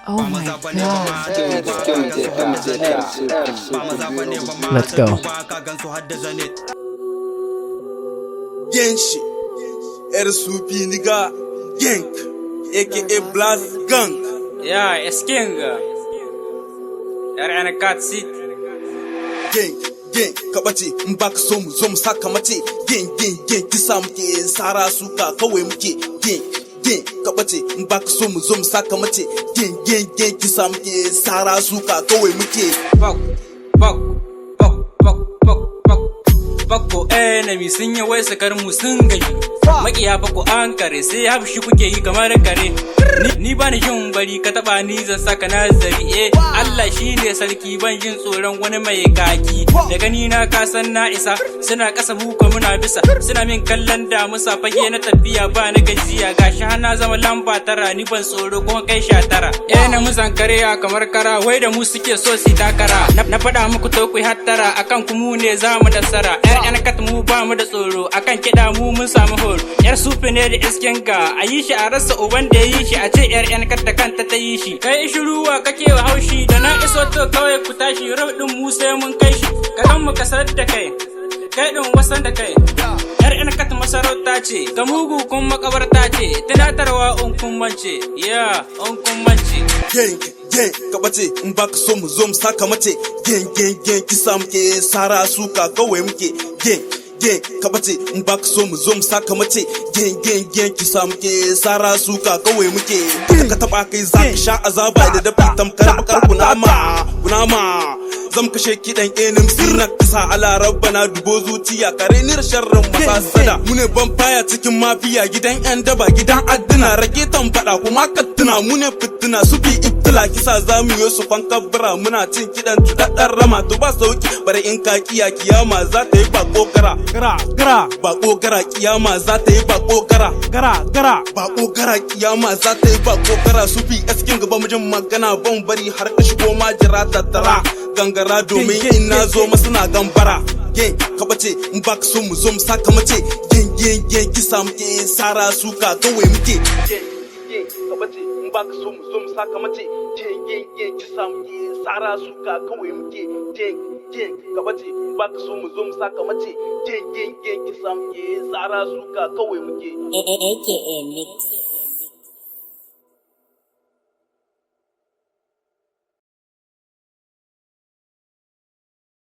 Oh my god. Let's go. Gang shit. RSUP nigga. Gang. AKA Blast Gang. Yeah, it's King. Yana cat seat. Gang. Gang. Kabace in baka so mu zo mu saka mace. Gang. Kisa muke sara suka kawai muke. Gang. Kabace in baka so mu zo mu saka mace. Gang. Kisa muke sara suka kawai muke. Bako enemy sun yi wai sakar mu sun gaji. Makiya bako an kare sai hafshi kuke yi kamar kare. Ni bani jin bari ka taba ni zan saka nazari. Allah shine sarki ban jin tsoron wani mai kaki. Da gani na kasan na isa suna kasa buko muna bisa. Suna min kallon da musa fage na tafiya ba na gajiya. Gashi hana zama lamba tara ni ban tsoro kuma kai 19. Na muzan kare kamar kara wai da mu suke so su takara. Na faɗa muku to ku hattara akan ku mu ne za mu nasara. Yan kat mu ba mu da tsoro akan kiɗa mu mun samu horo. Yar sufi ne da isken ka a yi shi a rasa uban da yi shi a ce yan kat da kanta ta yi shi. Kai shiruwa kake wa haushi da na iso to kawai ku tashi rab din mu sai mun kai shi. Ka kan mu kasar da kai din wasan da kai. Yan kat masarauta ce ga mugu kun makabarta ce tunatarwa in kun mance in kun mance. Gang. Kabace in baka so mu zo mu saka mace. Gang. Kisa muke sara suka kawai muke. Gang. Kabace in baka so mu zo mu saka mace. Gang. Kisa muke sara suka kawai muke. Ka taba kai za ka sha azaba da dafi tamkar bakar kunama. Zam kashe kiɗan enim sirna kisa ala rabbana dubo zuciya kare ni sharrin masasada. Mu ne vampire cikin mafiya gidan yan daba gidan addina rage tambada kuma kattuna mu ne fitina su bi ibtila kisa zamu yi su fankabra muna cin kiɗan tudaddan rama to ba sauki bare in ka kiyama za ta yi bako bako gara kiyama za ta yi bako bako gara kiyama za ta yi bako gara su bi askin gaba mujin magana ban bari har ka shigo ma jira tattara gangara domin in na zo masu na gambara. Gang kabace in baka so mu zo mu saka mace. Gang kisa muke sara suka kawai muke. Gang kabace in baka so mu zo mu saka mace. Gang kisa muke sara suka kawai muke. Gang kabace in baka so mu zo mu saka mace. Gang kisa muke sara suka kawai muke. AKA mix.